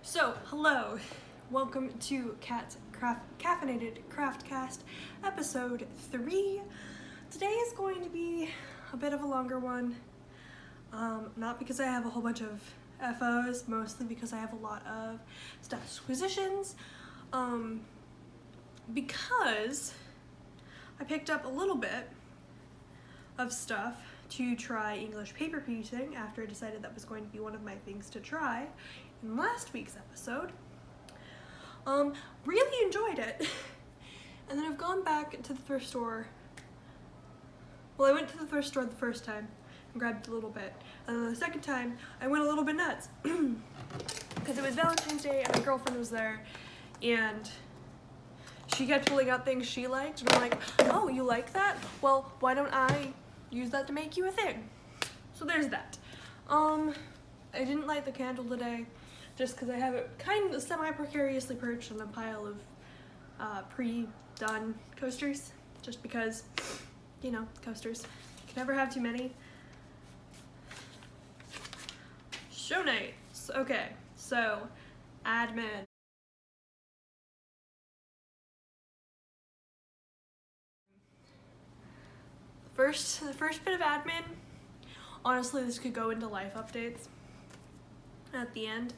So, hello, welcome to Caffeinated Craftcast, episode 3. Today is going to be a bit of a longer one, not because I have a whole bunch of FOs, mostly because I have a lot of status acquisitions, because I picked up a little bit of stuff to try English paper piecing after I decided that was going to be one of my things to try in last week's episode. Really enjoyed it. And then I've gone back to the thrift store. Well, I went to the thrift store the first time and grabbed a little bit. And then the second time, I went a little bit nuts. Because it was Valentine's Day and my girlfriend was there and she kept pulling out things she liked. And I'm like, oh, you like that? Well, why don't I use that to make you a thing? So there's that. I didn't light the candle today just because I have it kind of semi-precariously perched on a pile of pre-done coasters, just because, you know, coasters. You can never have too many. Show nights. Okay, so admin. The first bit of admin, honestly this could go into life updates at the end,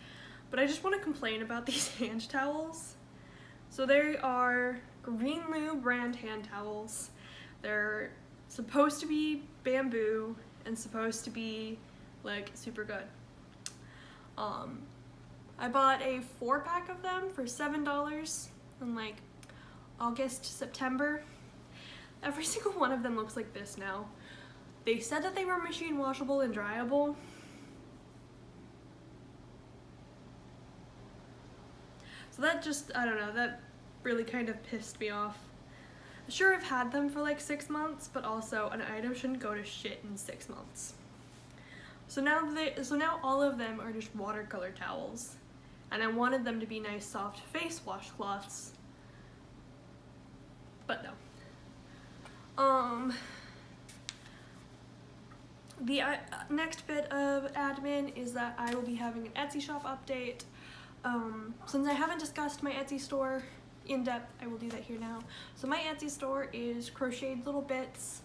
but I just want to complain about these hand towels. So they are Green Loo brand hand towels. They're supposed to be bamboo and supposed to be like super good. I bought a 4-pack of them for $7 in like August, September. Every single one of them looks like this now. They said that they were machine washable and dryable. So that just, I don't know, that really kind of pissed me off. Sure, I've had them for like 6 months, but also an item shouldn't go to shit in 6 months. So now all of them are just watercolor towels. And I wanted them to be nice soft face washcloths. But no. The next bit of admin is that I will be having an Etsy shop update. Since I haven't discussed my Etsy store in depth, I will do that here now. So my Etsy store is crocheted little bits.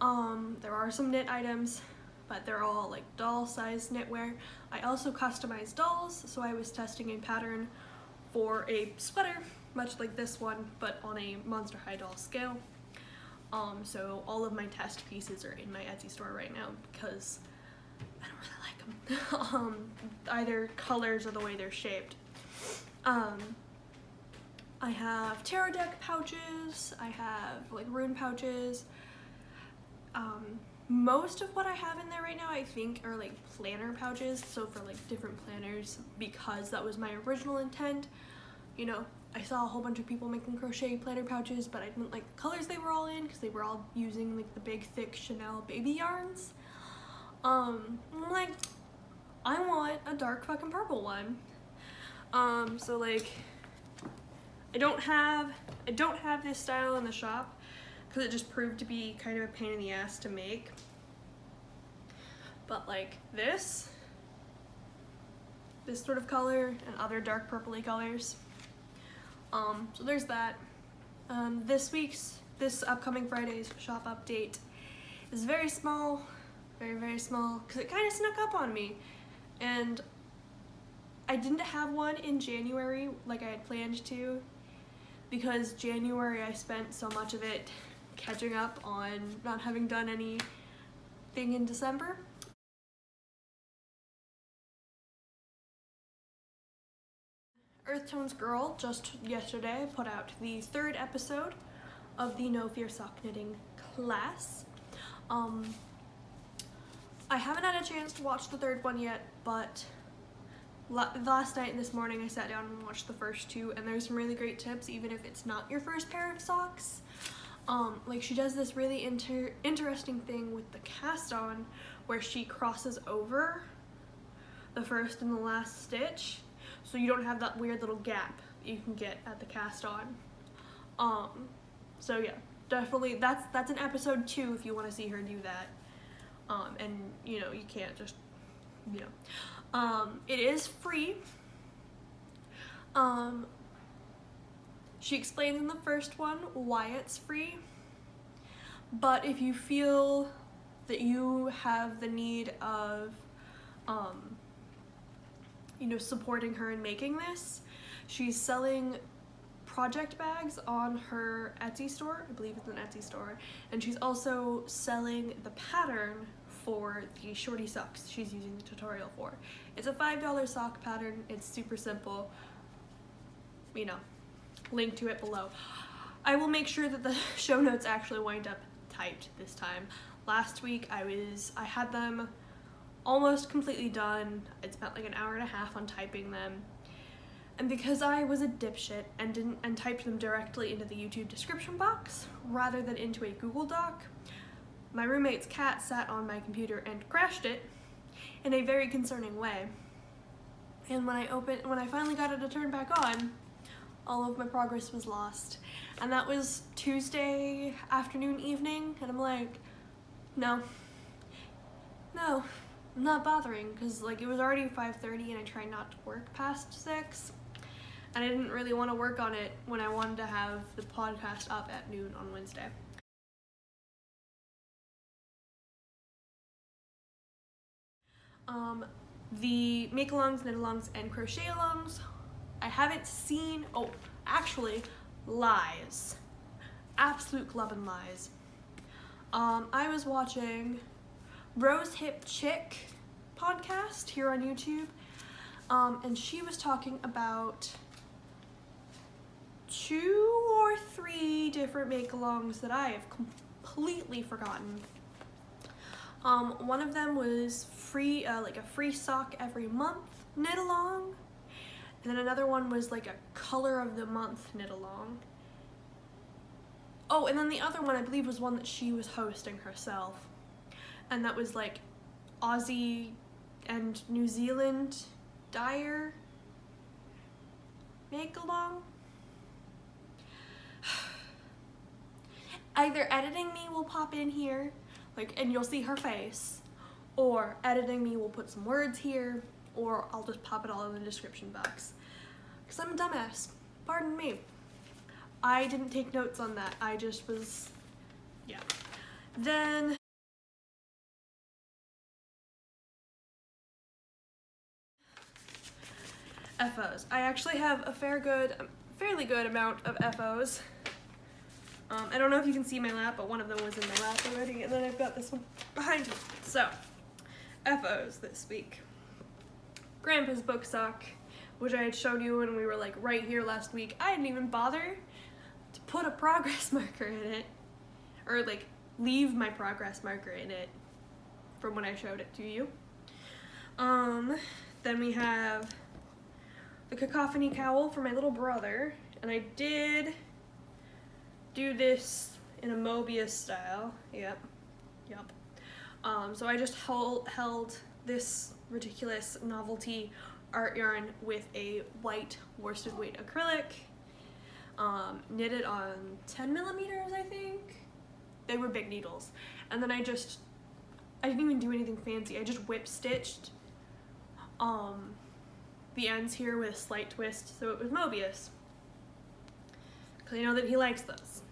There are some knit items, but they're all like doll-sized knitwear. I also customize dolls, so I was testing a pattern for a sweater, much like this one, but on a Monster High doll scale. So all of my test pieces are in my Etsy store right now because I don't really like them. Either colors or the way they're shaped. I have tarot deck pouches, I have like rune pouches. Most of what I have in there right now I think are like planner pouches, so for like different planners, because that was my original intent. You know, I saw a whole bunch of people making crochet planner pouches, but I didn't like the colors they were all in because they were all using like the big thick Chanel baby yarns. I'm like, I want a dark fucking purple one. So like, I don't have this style in the shop because it just proved to be kind of a pain in the ass to make. But like this sort of color and other dark purpley colors. So there's that. This upcoming Friday's shop update is very small, very small, because it kind of snuck up on me. And I didn't have one in January like I had planned to, because January I spent so much of it catching up on not having done anything in December. Earth Tones Girl just yesterday put out the 3rd episode of the No Fear Sock Knitting class. I haven't had a chance to watch the 3rd one yet, but last night and this morning I sat down and watched the first 2, and there's some really great tips even if it's not your first pair of socks. Like she does this really interesting thing with the cast on where she crosses over the first and the last stitch, so you don't have that weird little gap you can get at the cast on. So yeah, definitely that's an episode 2 if you want to see her do that. And you know, you can't just, you know. It is free. She explains in the first one why it's free, but if you feel that you have the need of, supporting her in making this, she's selling project bags on her Etsy store. I believe it's an Etsy store. And she's also selling the pattern for the shorty socks she's using the tutorial for. It's a $5 sock pattern. It's super simple. Link to it below. I will make sure that the show notes actually wind up typed this time. Last week I had them almost completely done. I'd spent like an hour and a half on typing them. And because I was a dipshit and typed them directly into the YouTube description box rather than into a Google Doc, my roommate's cat sat on my computer and crashed it in a very concerning way. And when I finally got it to turn back on, all of my progress was lost. And that was Tuesday afternoon, evening, and I'm like, no, I'm not bothering, because like it was already 5:30 and I tried not to work past 6. And I didn't really want to work on it when I wanted to have the podcast up at noon on Wednesday. The make-alongs, knit-alongs, and crochet-alongs, I haven't seen, lies. Absolute clubbing lies. I was watching Rose Hip Chick podcast here on YouTube, and she was talking about 2 or 3 different make-alongs that I have completely forgotten. One of them was free, like a free sock every month knit-along, and then another one was like a color of the month knit-along. Oh, and then the other one I believe was one that she was hosting herself, and that was like Aussie and New Zealand dyer make-along. Either editing me will pop in here, and you'll see her face, or editing me will put some words here, or I'll just pop it all in the description box. Because I'm a dumbass. Pardon me. I didn't take notes on that. I just was, yeah. Then FOs. I actually have a fairly good amount of FOs. I don't know if you can see my lap, but one of them was in my lap already, and then I've got this one behind me. So, FOs this week. Grandpa's book sock, which I had shown you when we were like right here last week. I didn't even bother to put a progress marker in it, or like leave my progress marker in it from when I showed it to you. Then we have the cacophony cowl for my little brother, and I did do this in a Mobius style. Yep. So I just held this ridiculous novelty art yarn with a white worsted weight acrylic, knitted on 10 millimeters, I think. They were big needles. And then I didn't even do anything fancy. I just whip stitched the ends here with a slight twist, so it was Mobius. Because I know that he likes those.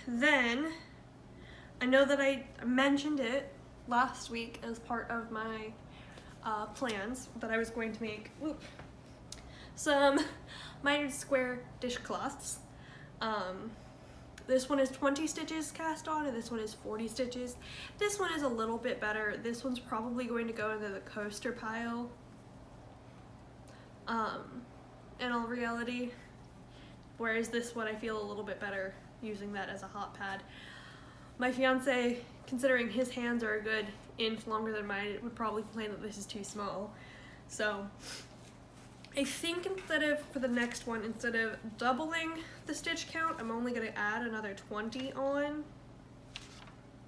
Then I know that I mentioned it last week as part of my plans that I was going to make some mitered square dishcloths. This one is 20 stitches cast on, and this one is 40 stitches. This one is a little bit better. This one's probably going to go into the coaster pile, in all reality, whereas this one I feel a little bit better using that as a hot pad. My fiance, considering his hands are a good inch longer than mine, would probably complain that this is too small. So I think for the next one, instead of doubling the stitch count, I'm only going to add another 20 on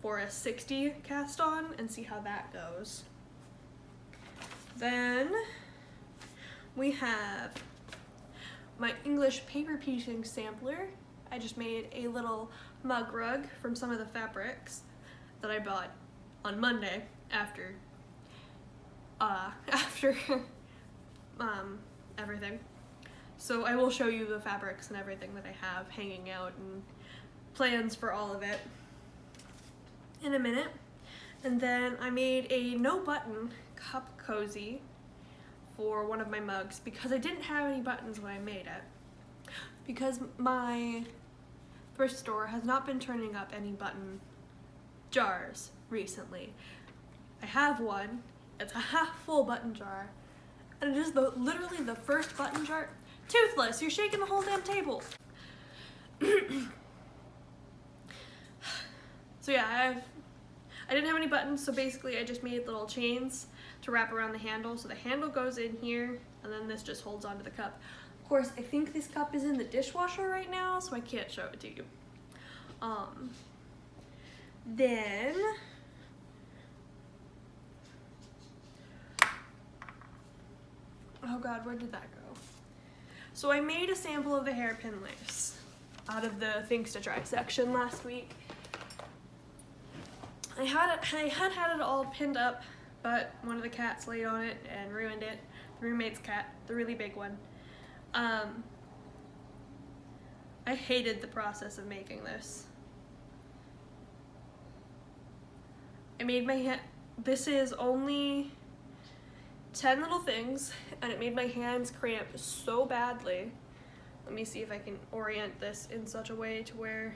for a 60 cast on and see how that goes. Then we have my English paper piecing sampler. I just made a little mug rug from some of the fabrics that I bought on Monday after everything. So I will show you the fabrics and everything that I have hanging out and plans for all of it in a minute. And then I made a no button cup cozy for one of my mugs because I didn't have any buttons when I made it. Because my thrift store has not been turning up any button jars recently. I have one, it's a half full button jar, and it is literally the first button jar. Toothless, you're shaking the whole damn table. So yeah, I didn't have any buttons, so basically I just made little chains to wrap around the handle. So the handle goes in here, and then this just holds onto the cup. Of course, I think this cup is in the dishwasher right now, so I can't show it to you. Then oh god, where did that go? So I made a sample of the hairpin lace out of the things to try section last week. I had it all pinned up, but one of the cats laid on it and ruined it. The roommate's cat, the really big one. I hated the process of making this. I made my hand, this is only 10 little things, and it made my hands cramp so badly. Let me see if I can orient this in such a way to where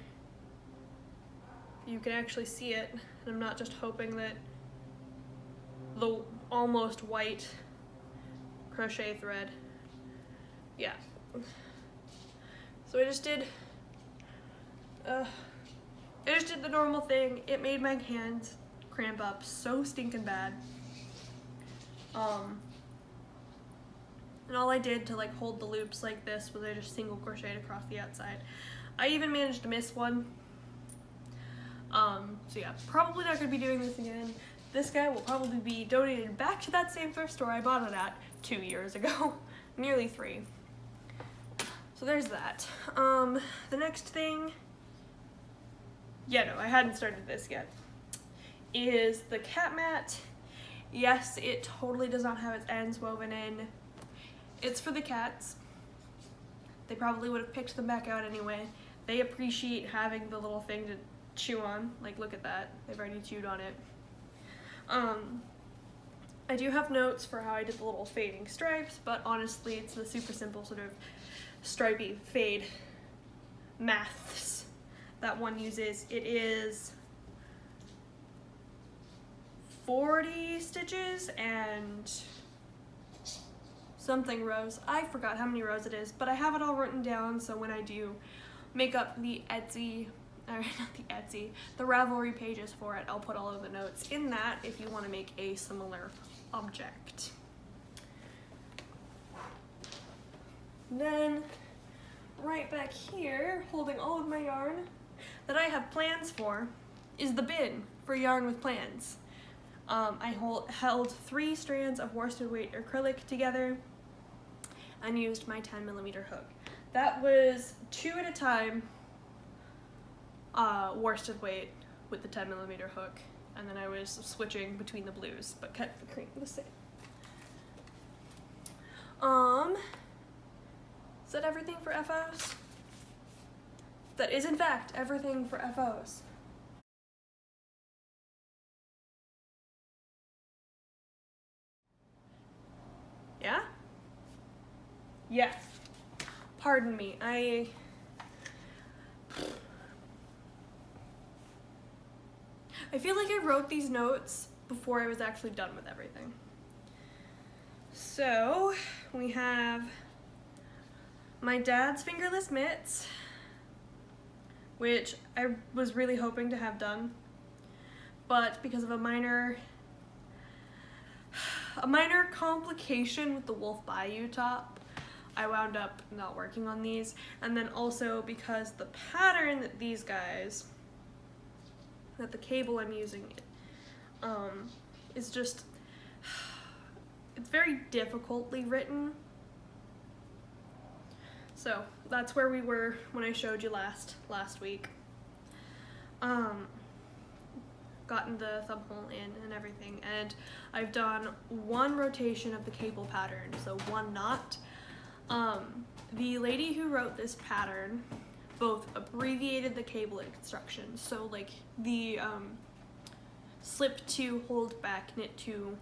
you can actually see it, and I'm not just hoping that the almost white crochet thread, yeah. So I just did the normal thing. It made my hands cramp up so stinking bad. And all I did to like hold the loops like this was I just single crocheted across the outside. I even managed to miss one. So yeah, probably not gonna be doing this again. This guy will probably be donated back to that same thrift store I bought it at 2 years ago, nearly 3. So there's that. The next thing, yeah, no, I hadn't started this yet, is the cat mat. Yes, it totally does not have its ends woven in. It's for the cats. They probably would have picked them back out anyway. They appreciate having the little thing to chew on. Like, look at that. They've already chewed on it. I do have notes for how I did the little fading stripes, but honestly, it's the super simple sort of stripey fade maths that one uses. It is 40 stitches and something rows. I forgot how many rows it is, but I have it all written down, so when I do make up the Etsy, or not the Etsy, the Ravelry pages for it, I'll put all of the notes in that if you want to make a similar object. Then, right back here, holding all of my yarn that I have plans for, is the bin for yarn with plans. I held 3 strands of worsted weight acrylic together and used my 10mm hook. That was 2 at a time, worsted weight with the 10mm hook, and then I was switching between the blues, but kept the cream the same. Is that everything for FOs? That is in fact everything for FOs. Yeah? Yes. Pardon me, I feel like I wrote these notes before I was actually done with everything. So, we have my dad's fingerless mitts, which I was really hoping to have done, but because of a minor complication with the Wolf Bayou top, I wound up not working on these. And then also because the pattern that these guys, that the cable I'm using, is just, it's very difficultly written. So that's where we were when I showed you last week. gotten the thumb hole in and everything, and I've done one rotation of the cable pattern, so one knot. The lady who wrote this pattern both abbreviated the cable instructions, so like the slip two, hold back, knit two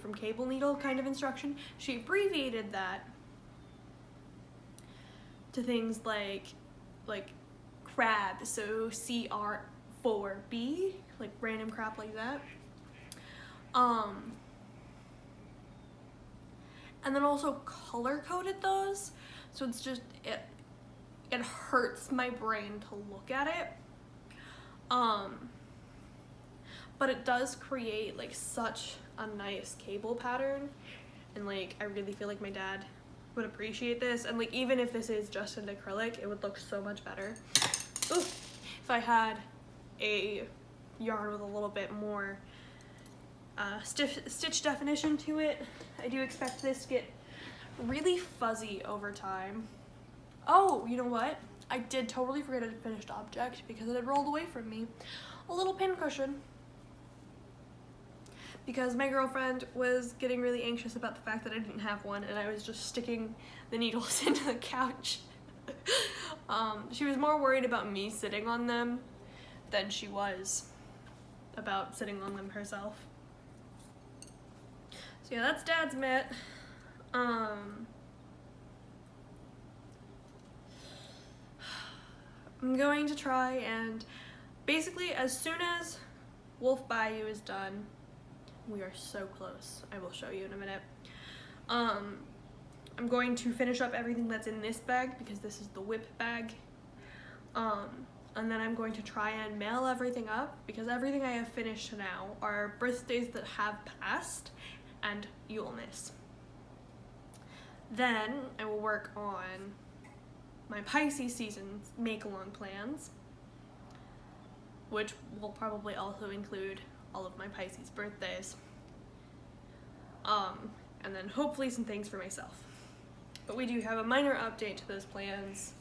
from cable needle kind of instruction. She abbreviated that to things like crab, so CR4B, like random crap like that. And then also color coded those, so it's just it hurts my brain to look at it. But it does create like such a nice cable pattern, and like I really feel like my dad would appreciate this, and like even if this is just an acrylic, it would look so much better. Ooh, if I had a yarn with a little bit more stitch definition to it. I do expect this to get really fuzzy over time. Oh, you know what? I did totally forget a finished object because it had rolled away from me. A little pin cushion. Because my girlfriend was getting really anxious about the fact that I didn't have one, and I was just sticking the needles into the couch. She was more worried about me sitting on them than she was about sitting on them herself. So yeah, that's Dad's mitt. I'm going to try and basically as soon as Wolf Bayou is done, we are so close, I will show you in a minute. I'm going to finish up everything that's in this bag because this is the whip bag. And then I'm going to try and mail everything up because everything I have finished now are birthdays that have passed and Yulemas. Then I will work on my Pisces season's make-along plans, which will probably also include all of my Pisces birthdays. And then hopefully some things for myself. But we do have a minor update to those plans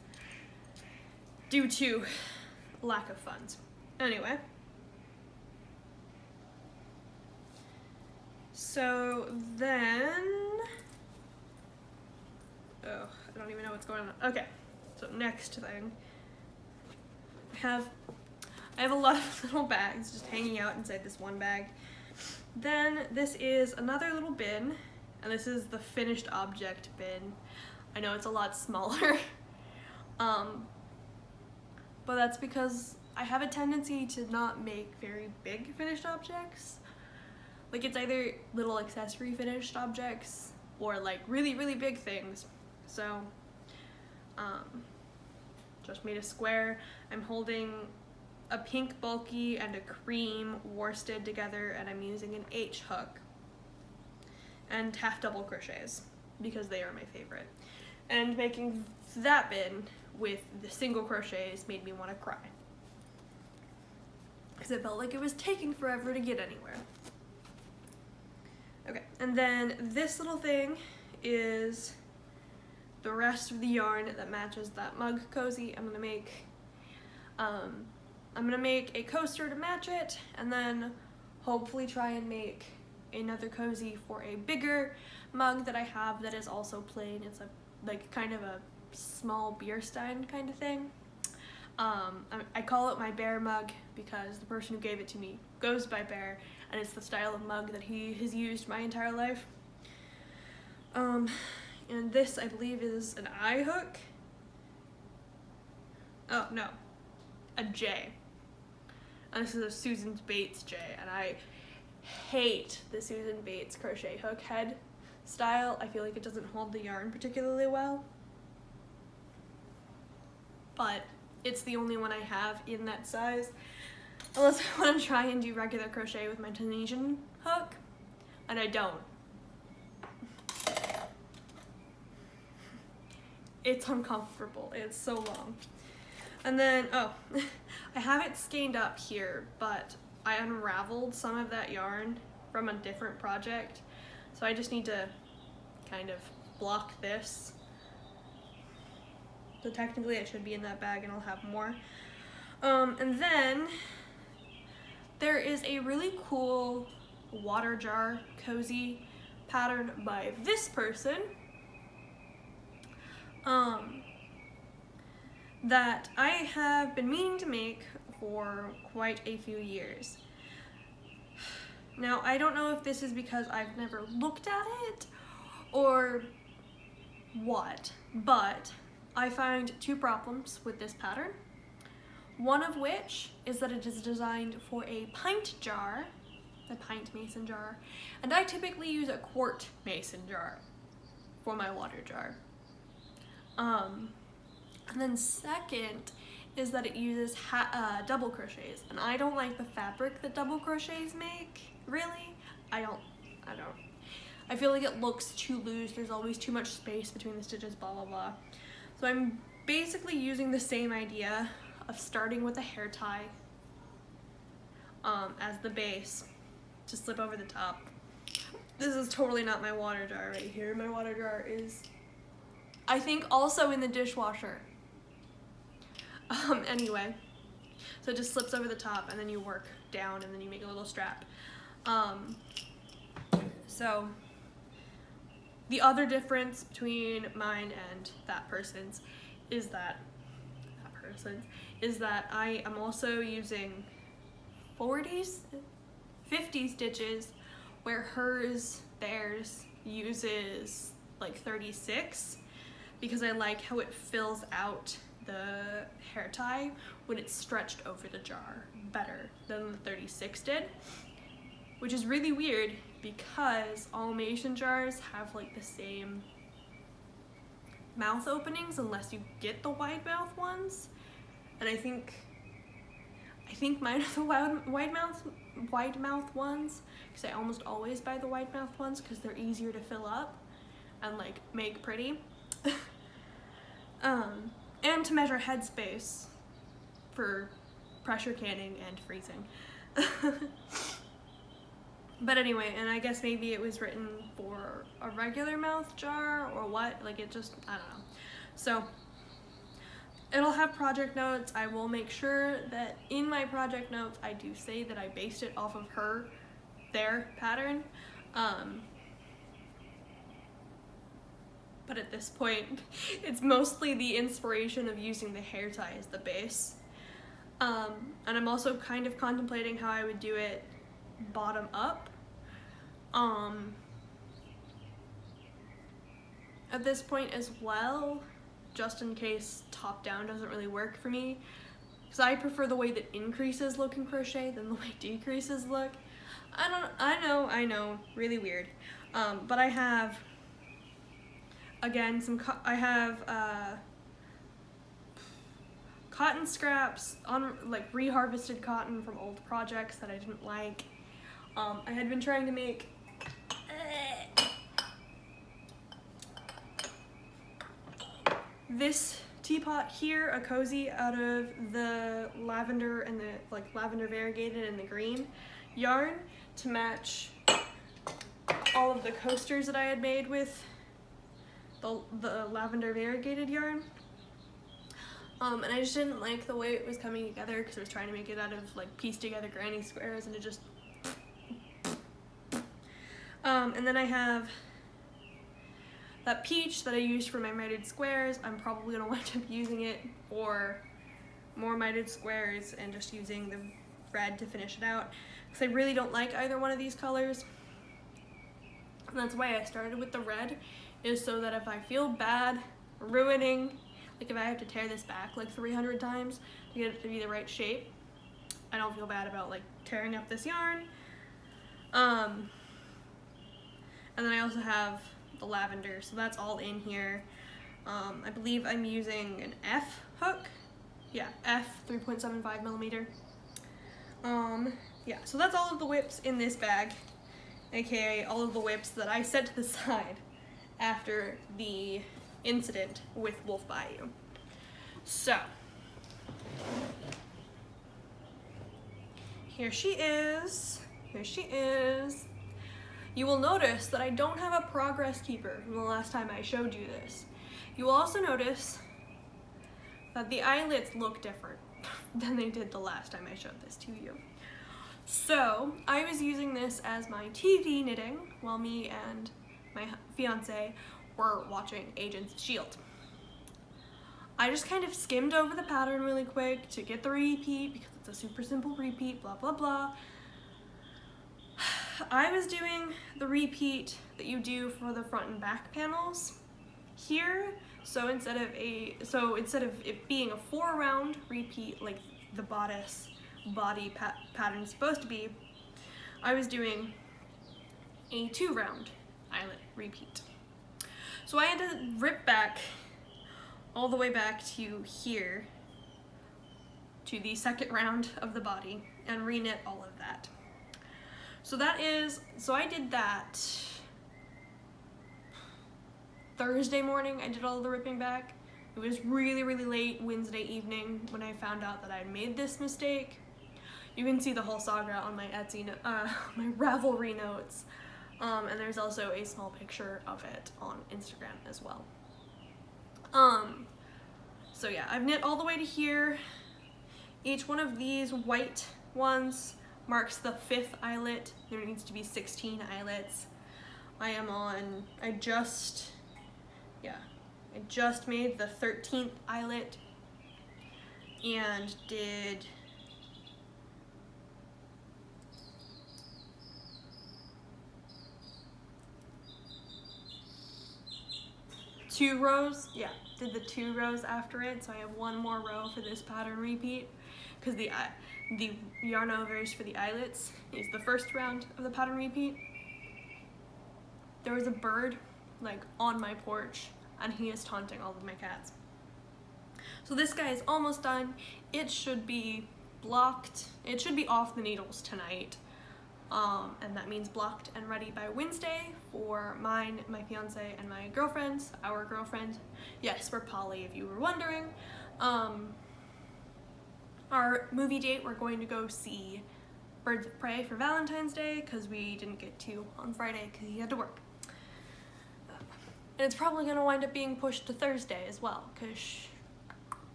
due to lack of funds. Anyway. So then, oh, I don't even know what's going on. Okay, so next thing. I have a lot of little bags just hanging out inside this one bag. Then this is another little bin, and this is the finished object bin. I know it's a lot smaller, but that's because I have a tendency to not make very big finished objects. Like it's either little accessory finished objects or like really, really big things. So, just made a square. I'm holding a pink bulky and a cream worsted together, and I'm using an H hook and half double crochets because they are my favorite. And making that bin with the single crochets made me want to cry because it felt like it was taking forever to get anywhere. Okay, and then this little thing is the rest of the yarn that matches that mug cozy. I'm gonna make a coaster to match it, and then hopefully try and make another cozy for a bigger mug that I have that is also plain. It's a like kind of a small beer stein kind of thing. I call it my bear mug because the person who gave it to me goes by Bear, and it's the style of mug that he has used my entire life. And this, I believe, is an I hook. Oh, no. A J. And this is a Susan Bates J, and I hate the Susan Bates crochet hook head style. I feel like it doesn't hold the yarn particularly well. But it's the only one I have in that size. Unless I want to try and do regular crochet with my Tunisian hook, and I don't. It's uncomfortable, it's so long. And then, oh, I have it skeined up here, but I unraveled some of that yarn from a different project, so I just need to kind of block this. So technically it should be in that bag and I'll have more. And then there is a really cool water jar cozy pattern by this person that I have been meaning to make for quite a few years. Now, I don't know if this is because I've never looked at it or what, but I find two problems with this pattern. One of which is that it is designed for a pint jar, a pint mason jar, and I typically use a quart mason jar for my water jar. And then second is that it uses double crochets, and I don't like the fabric that double crochets make, really. I don't. I feel like it looks too loose, there's always too much space between the stitches, blah blah blah. So I'm basically using the same idea of starting with a hair tie as the base to slip over the top. This is totally not my water jar right here. My water jar is, I think, also in the dishwasher. Anyway, so it just slips over the top and then you work down and then you make a little strap. So the other difference between mine and that person's is that I am also using 50 stitches where theirs uses like 36, because I like how it fills out the hair tie when it's stretched over the jar better than the 36 did, which is really weird because all mason jars have like the same mouth openings unless you get the wide mouth ones, and I think mine are the wide mouth ones, because I almost always buy the wide mouth ones because they're easier to fill up and like make pretty. And to measure headspace for pressure canning and freezing. But anyway, and I guess maybe it was written for a regular mouth jar or what, like it just, I don't know. So it'll have project notes. I will make sure that in my project notes I do say that I based it off of their pattern. But at this point, it's mostly the inspiration of using the hair tie as the base. And I'm also kind of contemplating how I would do it bottom up. At this point as well, just in case top down doesn't really work for me, because I prefer the way that increases look in crochet than the way decreases look. I know, really weird. But I have, again, I have cotton scraps, like reharvested cotton from old projects that I didn't like. I had been trying to make this teapot here, a cozy, out of the lavender and the lavender variegated and the green yarn to match all of the coasters that I had made with the lavender variegated yarn. And I just didn't like the way it was coming together because I was trying to make it out of like pieced together granny squares, and it just and then I have that peach that I used for my mitered squares. I'm probably gonna wind up using it for more mitered squares and just using the red to finish it out, because I really don't like either one of these colors. And that's why I started with the red, is so that if I feel bad ruining, like if I have to tear this back like 300 times to get it to be the right shape, I don't feel bad about like tearing up this yarn. And then I also have the lavender, so that's all in here. I believe I'm using an F hook. Yeah, F 3.75 millimeter. Yeah, so that's all of the whips in this bag, aka all of the whips that I set to the side after the incident with Wolf Bayou. So here she is. You will notice that I don't have a progress keeper from the last time I showed you this. You will also notice that the eyelets look different than they did the last time I showed this to you. So I was using this as my TV knitting while me and my fiance were watching Agents of S.H.I.E.L.D. I just kind of skimmed over the pattern really quick to get the repeat because it's a super simple repeat, blah blah blah. I was doing the repeat that you do for the front and back panels here. So instead of it being a 4-round repeat like the bodice body pattern is supposed to be, I was doing a 2-round eyelet repeat. So I had to rip back all the way back to here to the 2nd round of the body and reknit all of that. So I did that Thursday morning. I did all the ripping back. It was really, really late Wednesday evening when I found out that I made this mistake. You can see the whole saga on my Etsy, my Ravelry notes, and there's also a small picture of it on Instagram as well. So yeah, I've knit all the way to here. Each one of these white ones marks the 5th eyelet. There needs to be 16 eyelets. I just made the 13th eyelet and did two rows. Yeah, did the 2 rows after it, so I have 1 more row for this pattern repeat because the yarn overs for the eyelets is the 1st round of the pattern repeat. There was a bird like on my porch and he is taunting all of my cats. So this guy is almost done. It should be blocked. It should be off the needles tonight. And that means blocked and ready by Wednesday for mine, my fiance, and my girlfriend's, our girlfriend. Yes, we're poly if you were wondering. Our movie date, we're going to go see Birds of Prey for Valentine's Day because we didn't get to on Friday because he had to work. And it's probably going to wind up being pushed to Thursday as well because,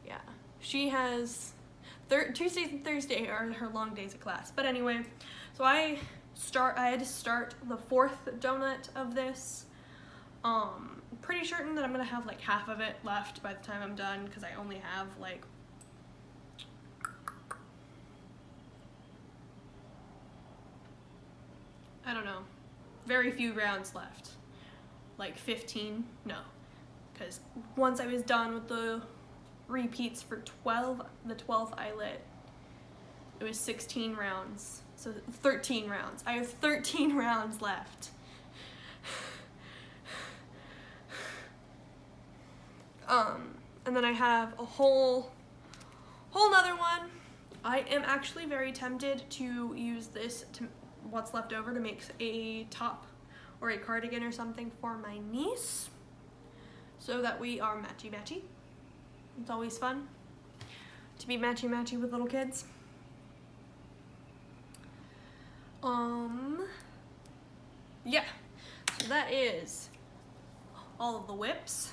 yeah, she has Tuesdays and Thursday are her long days of class. But anyway, so I had to start the 4th donut of this. Pretty certain that I'm gonna have like half of it left by the time I'm done because I only have like I don't know, very few rounds left. Like 15, no. Because once I was done with the repeats for the 12th eyelet, it was 16 rounds. So 13 rounds. I have 13 rounds left. And then I have a whole nother one. I am actually very tempted to use this what's left over to make a top or a cardigan or something for my niece so that we are matchy-matchy. It's always fun to be matchy-matchy with little kids. Yeah, so that is all of the whips.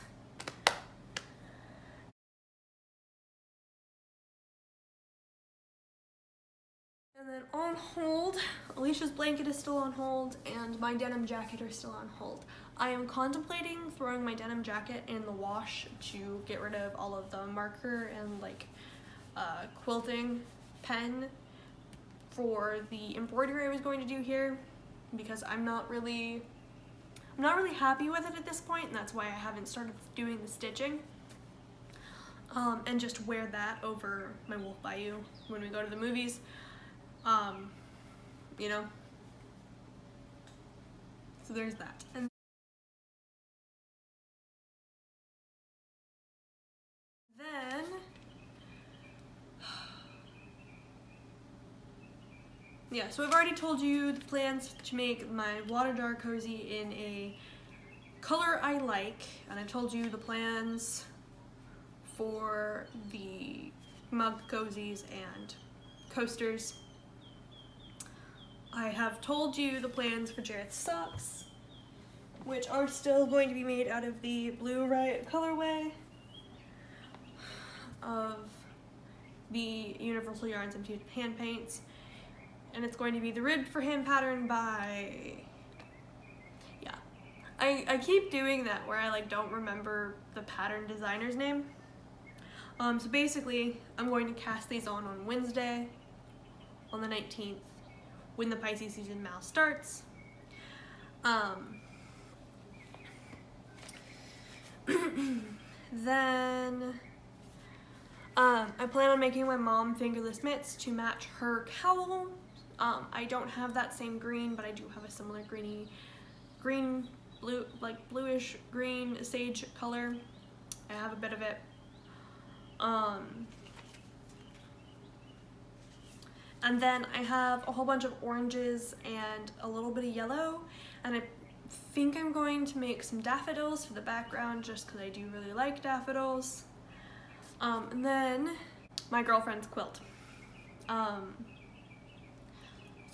And then on hold, Alicia's blanket is still on hold and my denim jacket are still on hold. I am contemplating throwing my denim jacket in the wash to get rid of all of the marker and like quilting pen for the embroidery I was going to do here because I'm not really happy with it at this point, and that's why I haven't started doing the stitching. And just wear that over my Wolf Bayou when we go to the movies. You know, so there's that. And then yeah, so I've already told you the plans to make my water jar cozy in a color I like, and I told you the plans for the mug cozies and coasters. I have told you the plans for Jared's socks, which are still going to be made out of the Blue Riot colorway of the Universal Yarns and hand paints. and it's going to be the Ribbed for Him pattern by, yeah. I keep doing that where I like don't remember the pattern designer's name. So basically, I'm going to cast these on Wednesday, on the 19th, when the Pisces season now starts. Then I plan on making my mom fingerless mitts to match her cowl. I don't have that same green, but I do have a similar green, blue, like bluish green sage color. I have a bit of it. And then I have a whole bunch of oranges and a little bit of yellow, and I think I'm going to make some daffodils for the background just because I do really like daffodils. And then my girlfriend's quilt. So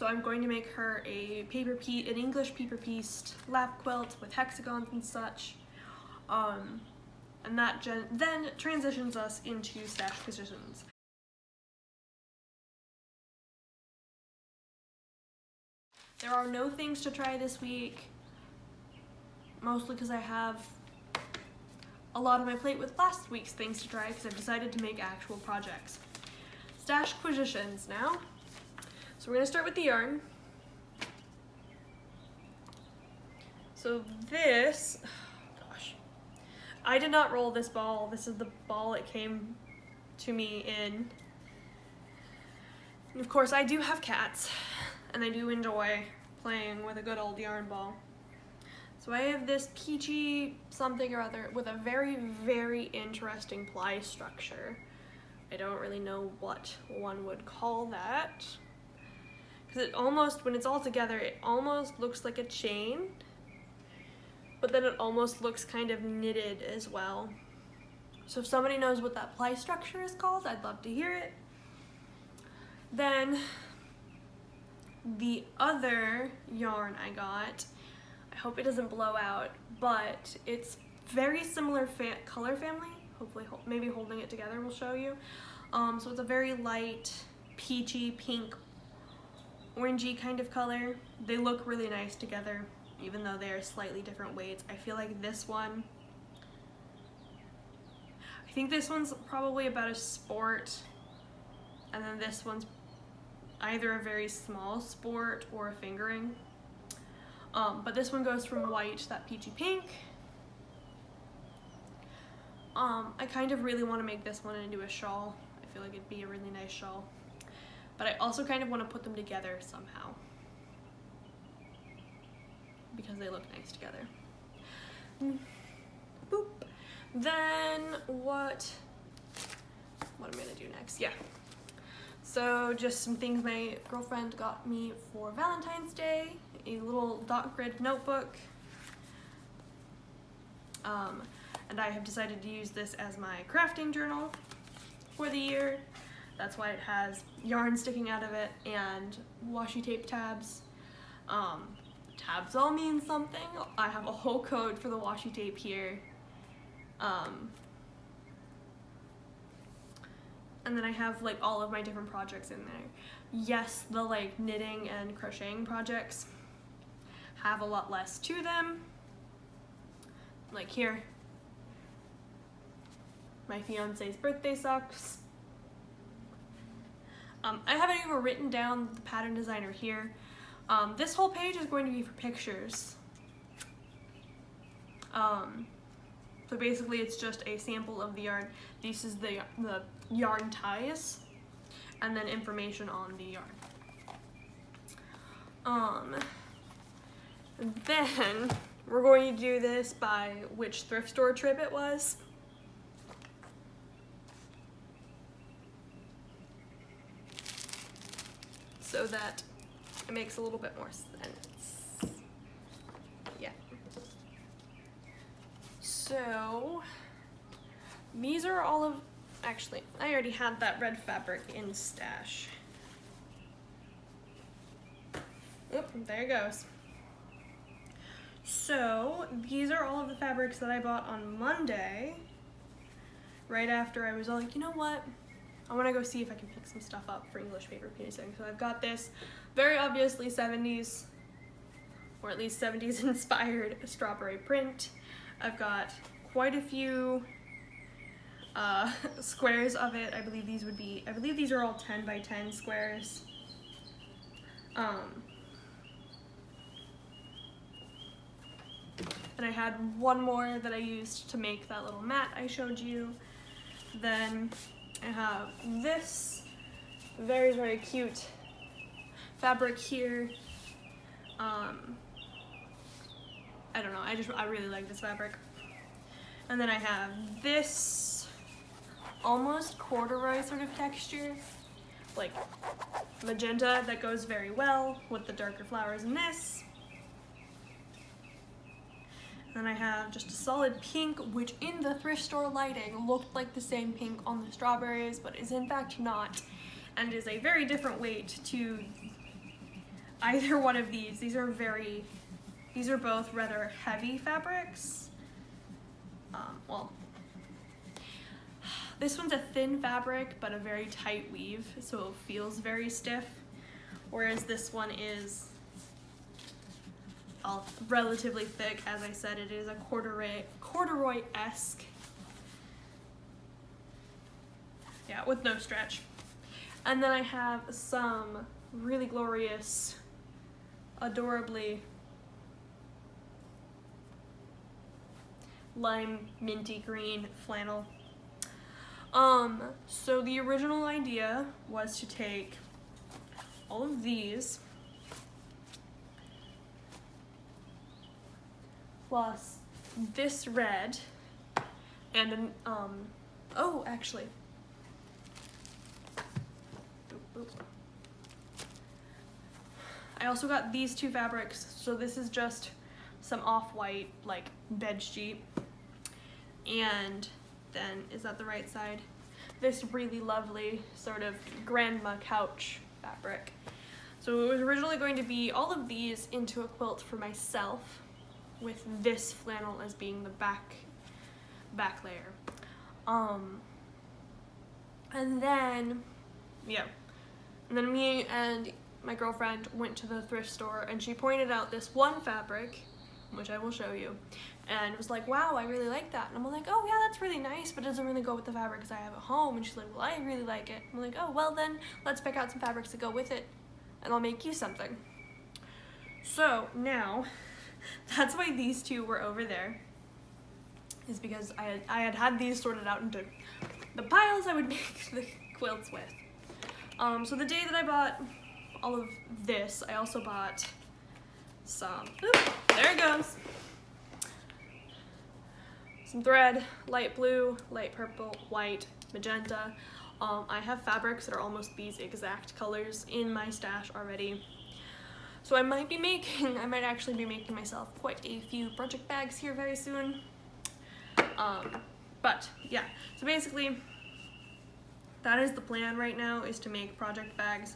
I'm going to make her an English paper pieced lap quilt with hexagons and such. And that then transitions us into stash positions. There are no things to try this week, mostly because I have a lot on my plate with last week's things to try because I've decided to make actual projects. Stash positions now. So we're going to start with the yarn. So this, oh gosh, I did not roll this ball. This is the ball it came to me in. And of course I do have cats, and I do enjoy playing with a good old yarn ball. So I have this peachy something or other with a very, very interesting ply structure. I don't really know what one would call that. Because it almost, when it's all together, it almost looks like a chain, but then it almost looks kind of knitted as well. So if somebody knows what that ply structure is called, I'd love to hear it. Then the other yarn I got, I hope it doesn't blow out, but it's very similar color family. Hopefully, maybe holding it together will show you. So it's a very light, peachy, pink, orangey kind of color. They look really nice together, even though they are slightly different weights. I feel like this one, I think this one's probably about a sport, and then this one's either a very small sport or a fingering. But this one goes from white to that peachy pink. I kind of really want to make this one into a shawl. I feel like it'd be a really nice shawl. But I also kind of want to put them together somehow, because they look nice together. Boop. Then what am I gonna do next? Yeah. So just some things my girlfriend got me for Valentine's Day. A little dot grid notebook. And I have decided to use this as my crafting journal for the year. That's why it has yarn sticking out of it and washi tape tabs. Tabs all mean something. I have a whole code for the washi tape here. And then I have like all of my different projects in there. Yes, the like knitting and crocheting projects have a lot less to them. Like here, my fiance's birthday socks. I haven't even written down the pattern designer here. This whole page is going to be for pictures. So basically it's just a sample of the yarn. This is the yarn ties, and then information on the yarn. Then we're going to do this by which thrift store trip it was. So that it makes a little bit more sense. Yeah. So these are all of, actually, I already had that red fabric in stash. Oop, there it goes. So these are all of the fabrics that I bought on Monday, right after I was all like, you know what? I want to go see if I can pick some stuff up for English paper piecing. So I've got this very obviously 70s, or at least 70s inspired strawberry print. I've got quite a few squares of it. I believe these are all 10 by 10 squares. And I had one more that I used to make that little mat I showed you. Then I have this very, very cute fabric here. I don't know, I really like this fabric. And then I have this almost corduroy sort of texture, like magenta, that goes very well with the darker flowers in this. Then I have just a solid pink, which in the thrift store lighting looked like the same pink on the strawberries, but is in fact not, and is a very different weight to either one of these. These are both rather heavy fabrics. Well, this one's a thin fabric, but a very tight weave, so it feels very stiff, whereas this one is relatively thick. As I said, it is a corduroy-esque. Yeah, with no stretch. And then I have some really glorious, adorably lime minty green flannel. So the original idea was to take all of these plus this red and an, oh, actually, I also got these two fabrics. So this is just some off-white, like, bed sheet, and then, is that the right side? This really lovely sort of grandma couch fabric. So it was originally going to be all of these into a quilt for myself, with this flannel as being the back layer. And then, yeah. And then me and my girlfriend went to the thrift store, and she pointed out this one fabric, which I will show you, and was like, wow, I really like that. And I'm like, oh yeah, that's really nice, but it doesn't really go with the fabrics I have at home. And she's like, well, I really like it. I'm like, oh, well then, let's pick out some fabrics to go with it, and I'll make you something. So now, that's why these two were over there, is because I had these sorted out into the piles I would make the quilts with. So the day that I bought all of this, I also bought some, there it goes, some thread, light blue, light purple, white, magenta. I have fabrics that are almost these exact colors in my stash already. So I might actually be making myself quite a few project bags here very soon. But yeah, so basically that is the plan right now, is to make project bags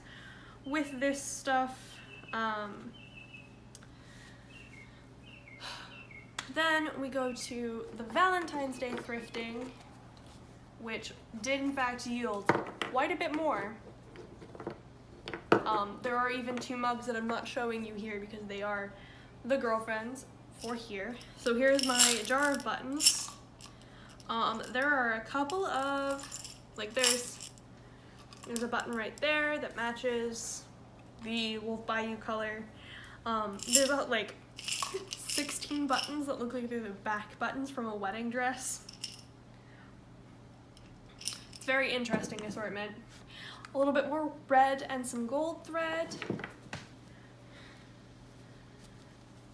with this stuff. Then we go to the Valentine's Day thrifting, which did in fact yield quite a bit more. There are even two mugs that I'm not showing you here because they are the girlfriends for here. So here's my jar of buttons. There are a couple of, like, there's a button right there that matches the Wolf Bayou color. There's about like 16 buttons that look like they're the back buttons from a wedding dress. It's very interesting assortment. A little bit more red and some gold thread.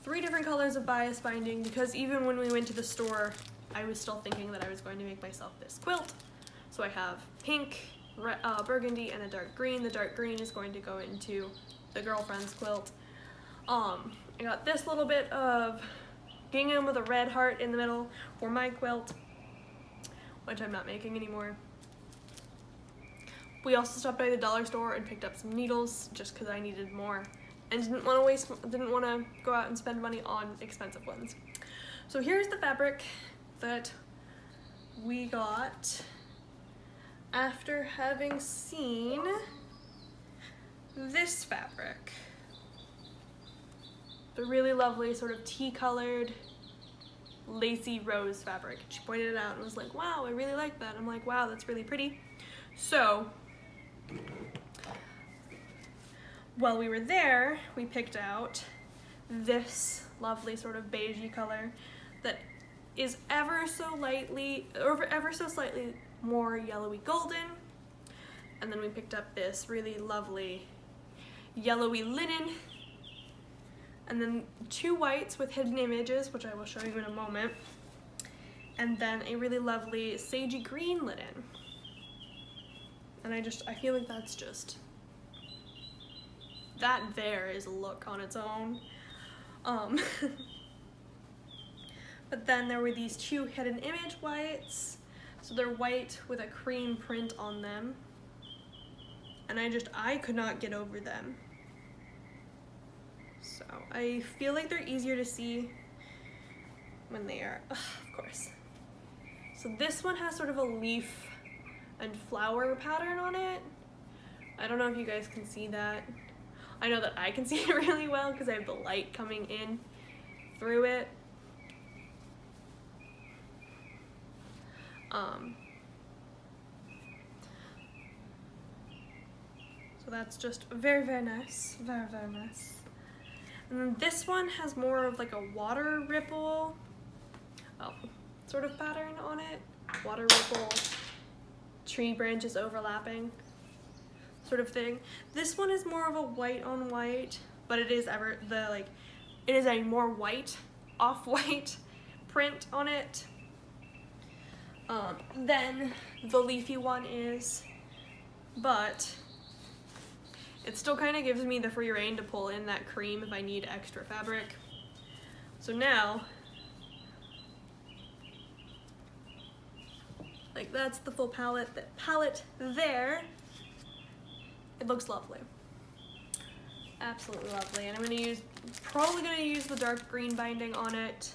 3 different colors of bias binding, because even when we went to the store, I was still thinking that I was going to make myself this quilt. So I have pink, burgundy, and a dark green. The dark green is going to go into the girlfriend's quilt. I got this little bit of gingham with a red heart in the middle for my quilt, which I'm not making anymore. We also stopped by the dollar store and picked up some needles just because I needed more and didn't want to go out and spend money on expensive ones. So here's the fabric that we got after having seen this fabric. The really lovely sort of tea-colored lacy rose fabric. She pointed it out and was like, wow, I really like that. I'm like, wow, that's really pretty. So while we were there, we picked out this lovely sort of beigey color that is ever so slightly more yellowy golden. And then we picked up this really lovely yellowy linen. And then 2 whites with hidden images, which I will show you in a moment. And then a really lovely sagey green linen. And I feel like that's just, that there is a look on its own. But then there were these 2 hidden image whites. So they're white with a cream print on them. And I could not get over them. So I feel like they're easier to see when they are, of course. So this one has sort of a leaf and flower pattern on it. I don't know if you guys can see that. I know that I can see it really well because I have the light coming in through it. So that's just very, very nice, very, very nice. And then this one has more of like a water ripple sort of pattern on it. Water ripple, tree branches overlapping sort of thing. This one is more of a white on white, but it is it is a more white, off-white print on it. Then the leafy one is, but it still kind of gives me the free rein to pull in that cream if I need extra fabric. So now, like that's the full palette. That palette there, it looks lovely. Absolutely lovely. And I'm probably gonna use the dark green binding on it.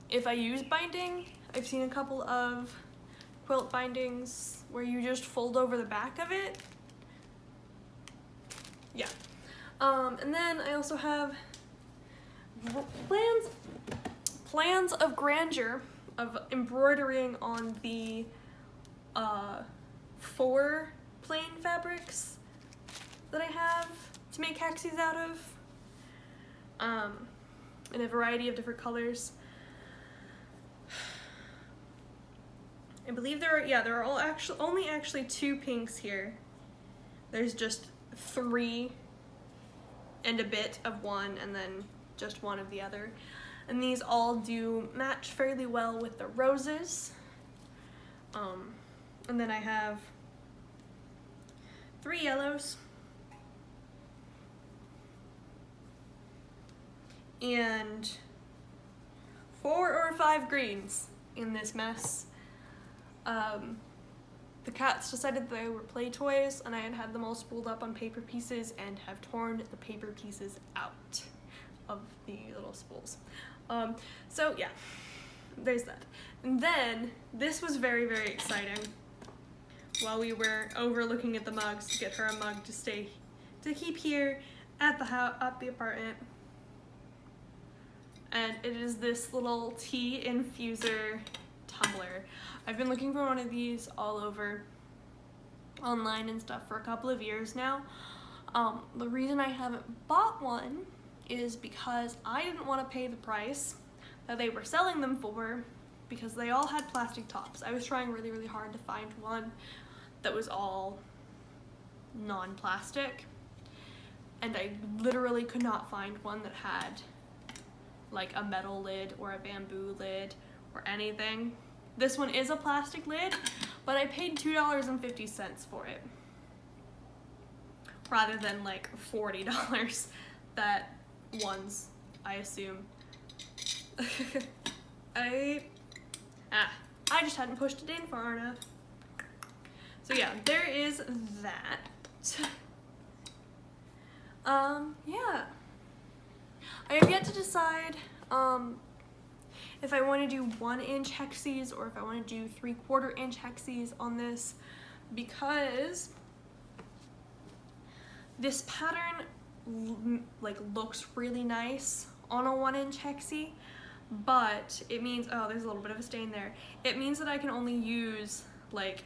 If I use binding, I've seen a couple of quilt bindings where you just fold over the back of it. Yeah. And then I also have plans of grandeur of embroidering on the 4 plain fabrics that I have to make hexes out of, in a variety of different colors. I believe there are only actually 2 pinks here. There's just 3 and a bit of one, and then just one of the other. And these all do match fairly well with the roses. And then I have 3 yellows and 4 or 5 greens in this mess. The cats decided they were play toys, and I had them all spooled up on paper pieces and have torn the paper pieces out of the little spools. So yeah, there's that. And then this was very, very exciting. While we were over looking at the mugs to get her a mug to keep here at the apartment. And it is this little tea infuser tumbler. I've been looking for one of these all over online and stuff for a couple of years now. The reason I haven't bought one is because I didn't want to pay the price that they were selling them for, because they all had plastic tops. I was trying really, really hard to find one that was all non-plastic, and I literally could not find one that had like a metal lid or a bamboo lid or anything. This one is a plastic lid, but I paid $2.50 for it rather than like $40 that ones, I assume. I just hadn't pushed it in far enough. So yeah, there is that. Yeah. I have yet to decide if I want to do 1-inch hexes or if I want to do 3/4 inch hexes on this, because This pattern like looks really nice on a 1-inch hexie, but it means, oh, there's a little bit of a stain there. It means that I can only use like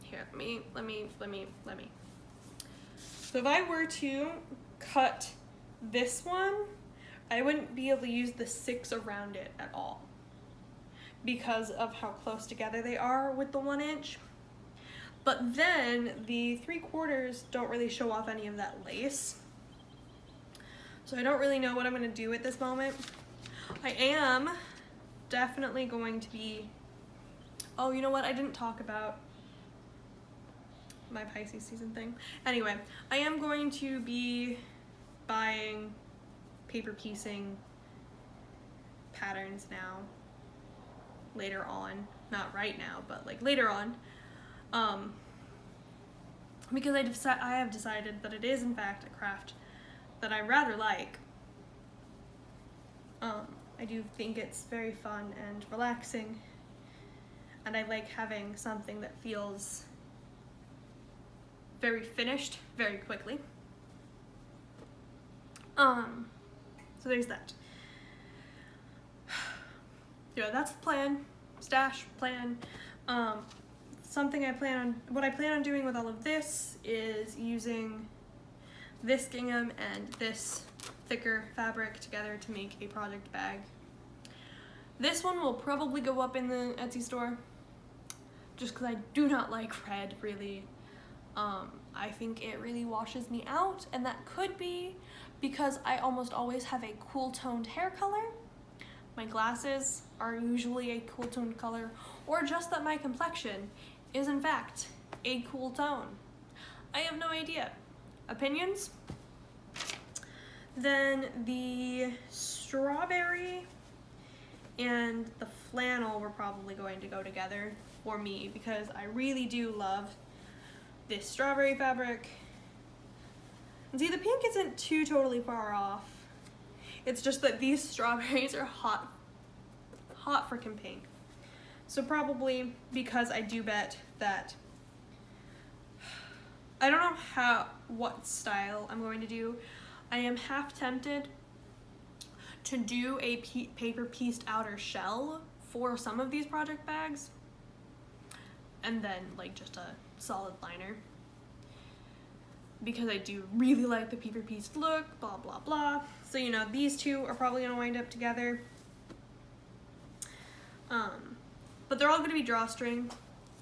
here, let me. So if I were to cut this one, I wouldn't be able to use the 6 around it at all because of how close together they are with the 1-inch. But then the 3/4 don't really show off any of that lace. So I don't really know what I'm gonna do at this moment. I am definitely going to be, oh, you know what? I didn't talk about my Pisces season thing. Anyway, I am going to be buying paper piecing patterns now, later on, not right now, but like later on, because I have decided that it is in fact a craft that I rather like. I do think it's very fun and relaxing, and I like having something that feels very finished very quickly. So there's that. Yeah, that's the plan. Stash plan. What I plan on doing with all of this is using this gingham and this thicker fabric together to make a project bag. This one will probably go up in the Etsy store just because I do not like red, really. I think it really washes me out, and that could be because I almost always have a cool toned hair color. My glasses are usually a cool toned color, or just that my complexion is in fact a cool tone. I have no idea. Opinions? Then the strawberry and the flannel were probably going to go together for me because I really do love this strawberry fabric. And see, the pink isn't too totally far off. It's just that these strawberries are hot freaking pink. So probably because I do bet that, I don't know what style I'm going to do. I am half tempted to do a paper pieced outer shell for some of these project bags, and then like just a solid liner, because I do really like the paper pieced look, blah blah blah. So you know, these two are probably gonna wind up together, but they're all gonna be drawstring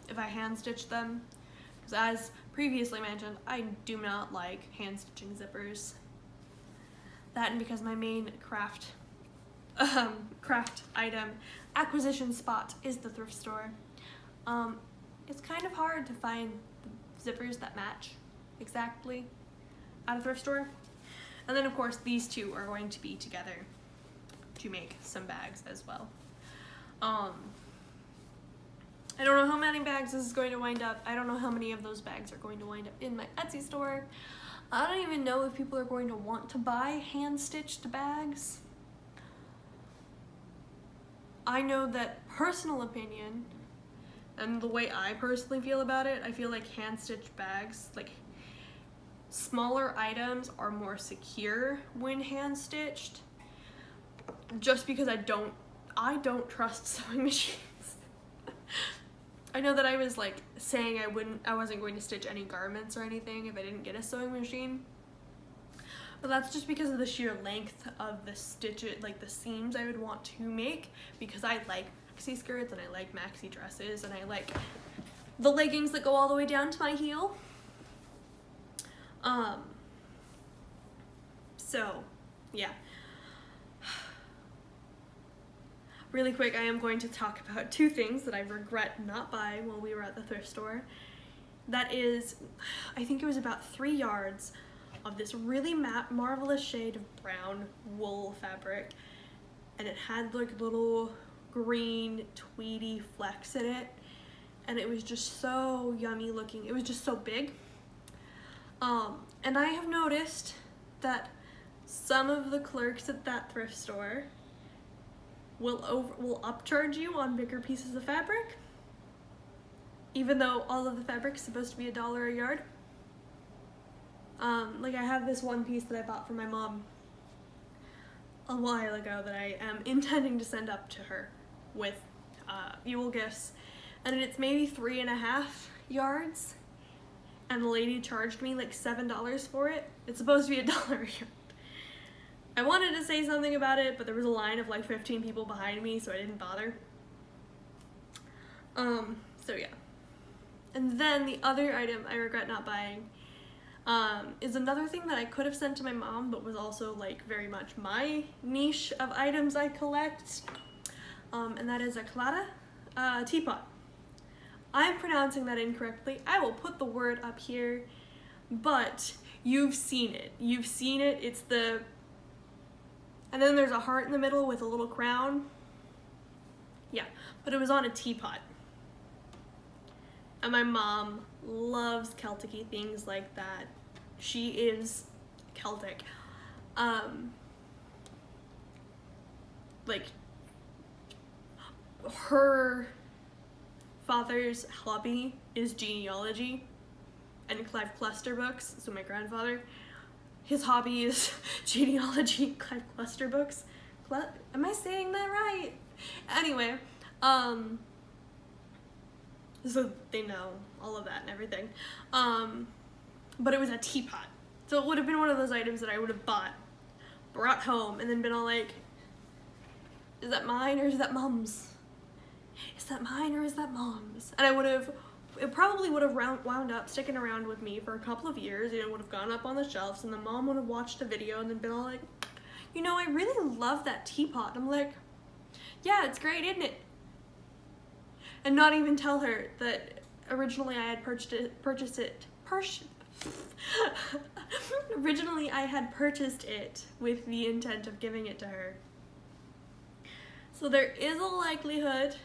if I hand stitch them, because as previously mentioned, I do not like hand stitching zippers. That, and because my main craft item acquisition spot is the thrift store. It's kind of hard to find zippers that match exactly at a thrift store. And then of course these two are going to be together to make some bags as well. I don't know how many bags this is going to wind up. I don't know how many of those bags are going to wind up in my Etsy store. I don't even know if people are going to want to buy hand-stitched bags. I know that personal opinion, and the way I personally feel about it, I feel like hand-stitched bags, like smaller items, are more secure when hand-stitched, just because I don't trust sewing machines. I know that I was like saying I wasn't going to stitch any garments or anything if I didn't get a sewing machine, but that's just because of the sheer length of the stitches, like the seams I would want to make, because I like maxi skirts and I like maxi dresses and I like the leggings that go all the way down to my heel. So yeah. Really quick, I am going to talk about two things that I regret not buying while we were at the thrift store. That is, I think it was about 3 yards of this really marvelous shade of brown wool fabric, and it had like little green tweedy flecks in it, and it was just so yummy looking. It was just so big. And I have noticed that some of the clerks at that thrift store will upcharge you on bigger pieces of fabric. even though all of the fabric's supposed to be $1 a yard. Like I have this one piece that I bought for my mom a while ago that I am intending to send up to her with Yule gifts, and it's maybe 3.5 yards, and the lady charged me like $7 for it. It's supposed to be $1 a yard. I wanted to say something about it, but there was a line of like 15 people behind me, so I didn't bother. So yeah. And then the other item I regret not buying is another thing that I could have sent to my mom, but was also like very much my niche of items I collect. And that is a Claudia teapot. I'm pronouncing that incorrectly. I will put the word up here, but you've seen it. You've seen it. It's the, and then there's a heart in the middle with a little crown. Yeah, but it was on a teapot. And my mom loves Celtic-y things like that. She is Celtic. Like, her father's hobby is genealogy and Clive Cluster books. So my grandfather, his hobby is genealogy and Clive Cluster books. Am I saying that right? Anyway, so they know all of that and everything. But it was a teapot. So it would have been one of those items that I would have brought home, and then been all like, is that mine or is that mom's? Is that mine or is that mom's? And it probably would have wound up sticking around with me for a couple of years. You know, would have gone up on the shelves, and the mom would have watched a video and then been all like, you know, I really love that teapot. And I'm like, yeah, it's great, isn't it? And not even tell her that originally I had originally I had purchased it with the intent of giving it to her. So there is a likelihood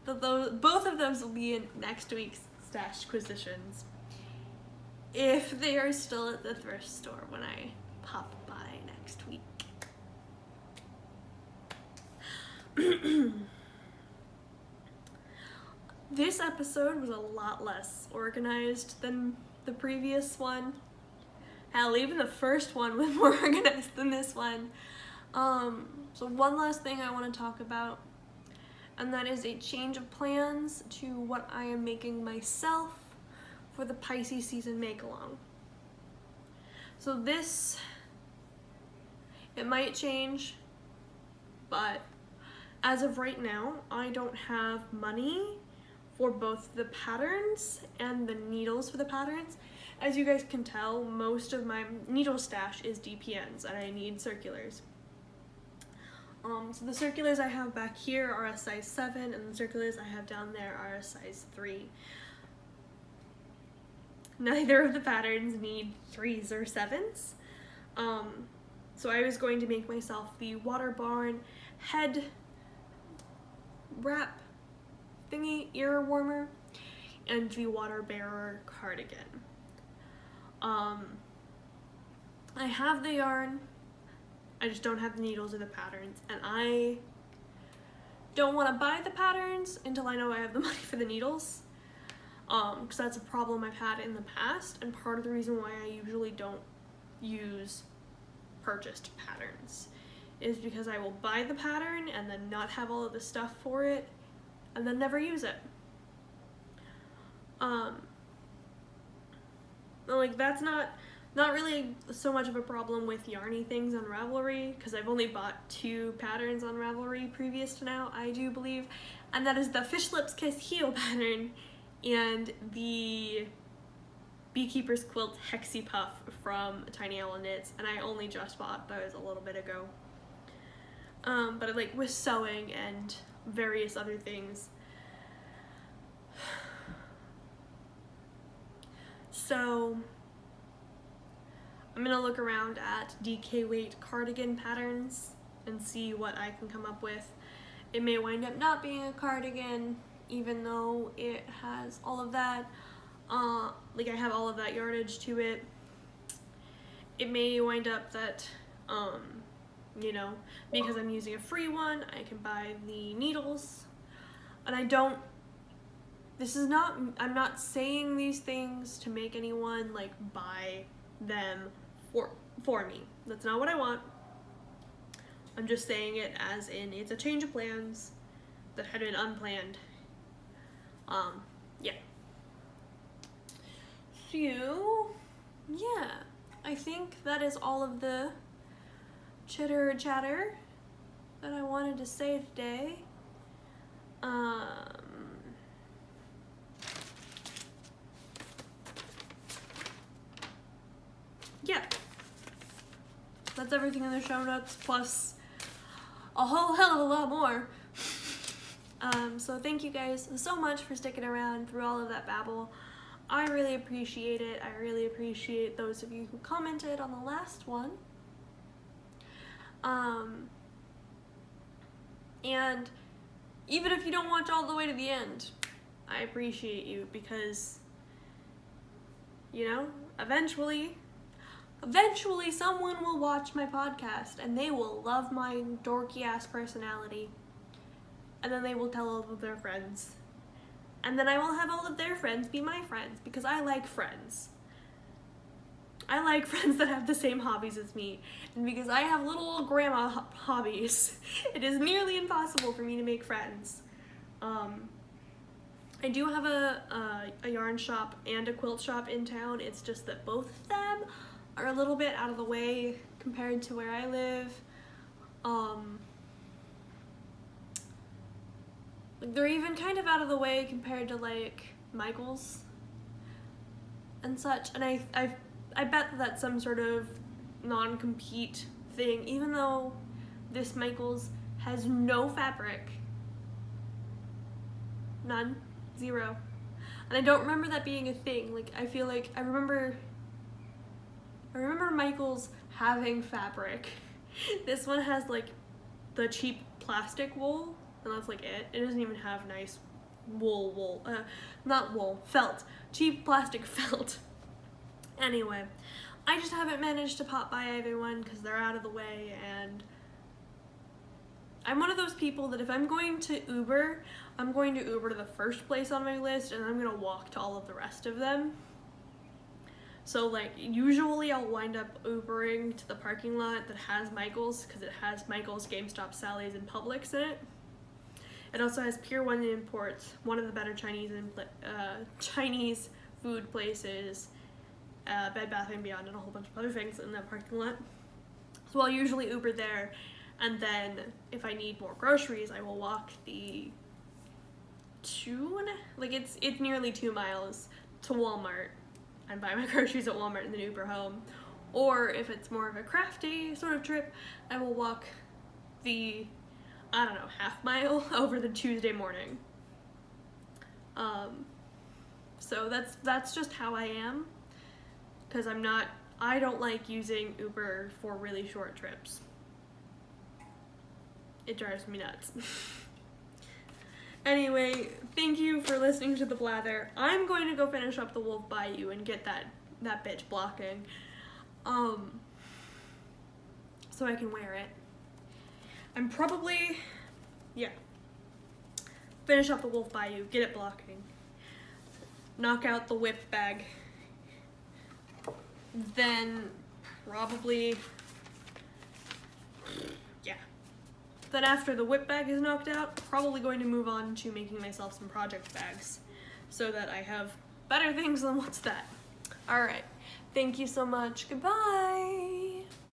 that both of those will be in next week's Stashquisitions, if they are still at the thrift store when I pop by next week. This episode was a lot less organized than the previous one. Hell, even the first one was more organized than this one. So one last thing I want to talk about, and that is a change of plans to what I am making myself for the Pisces season make-along. So this, it might change, but as of right now, I don't have money for both the patterns and the needles for the patterns. As you guys can tell, most of my needle stash is DPNs, and I need circulars. So the circulars I have back here are a size 7, and the circulars I have down there are a size 3. Neither of the patterns need 3s or 7s. So I was going to make myself the Water Barn head wrap thingy, ear warmer, and the Water Bearer cardigan. I have the yarn, I just don't have the needles or the patterns, and I don't want to buy the patterns until I know I have the money for the needles, because that's a problem I've had in the past, and part of the reason why I usually don't use purchased patterns is because I will buy the pattern and then not have all of the stuff for it, and then never use it. Like, that's not really so much of a problem with yarny things on Ravelry, because I've only bought 2 patterns on Ravelry previous to now, I do believe, and that is the Fish Lips Kiss Heel pattern and the Beekeeper's Quilt Hexie Puff from Tiny Owl Knits, and I only just bought those a little bit ago. But like with sewing and various other things. So I'm gonna look around at DK weight cardigan patterns and see what I can come up with. It may wind up not being a cardigan, even though it has all of that. Like I have all of that yardage to it. It may wind up that, you know, because I'm using a free one, I can buy the needles. And I don't this is not, I'm not saying these things to make anyone like buy them for me. That's not what I want. I'm just saying it as in it's a change of plans that had been unplanned. Yeah. So, yeah, I think that is all of the chitter chatter that I wanted to say today. Yeah, that's everything in the show notes, plus a whole hell of a lot more. So thank you guys so much for sticking around through all of that babble. I really appreciate it. I really appreciate those of you who commented on the last one. And even if you don't watch all the way to the end, I appreciate you because, you know, eventually someone will watch my podcast and they will love my dorky ass personality. And then they will tell all of their friends. And then I will have all of their friends be my friends because I like friends. I like friends that have the same hobbies as me. And because I have little old grandma hobbies, it is nearly impossible for me to make friends. I do have a yarn shop and a quilt shop in town. It's just that both of them are a little bit out of the way compared to where I live. They're even kind of out of the way compared to like Michael's and such. And I bet that that's some sort of non-compete thing, even though this Michael's has no fabric. None. Zero. And I don't remember that being a thing. Like, I feel like I remember Michael's having fabric. This one has like the cheap plastic wool, and that's like it. It doesn't even have nice felt. Cheap plastic felt. Anyway, I just haven't managed to pop by either one because they're out of the way, and I'm one of those people that if I'm going to Uber, I'm going to Uber to the first place on my list and I'm gonna walk to all of the rest of them. So like, usually I'll wind up Ubering to the parking lot that has Michael's because it has Michael's, GameStop, Sally's, and Publix in it. It also has Pier 1 Imports, one of the better Chinese food places, Bed Bath & Beyond, and a whole bunch of other things in that parking lot. So I'll usually Uber there, and then if I need more groceries, I will walk the it's nearly 2 miles to Walmart and buy my groceries at Walmart and then Uber home. Or if it's more of a crafty sort of trip, I will walk the, I don't know, half mile over the Tuesday morning. So that's just how I am, because I don't like using Uber for really short trips. It drives me nuts. Anyway, thank you for listening to the blather. I'm going to go finish up the Wolf Bayou and get that bitch blocking. So I can wear it. I'm probably, finish up the Wolf Bayou, get it blocking. Knock out the whip bag. Then probably, Then after the whip bag is knocked out, probably going to move on to making myself some project bags so that I have better things than what's that. Alright, thank you so much. Goodbye!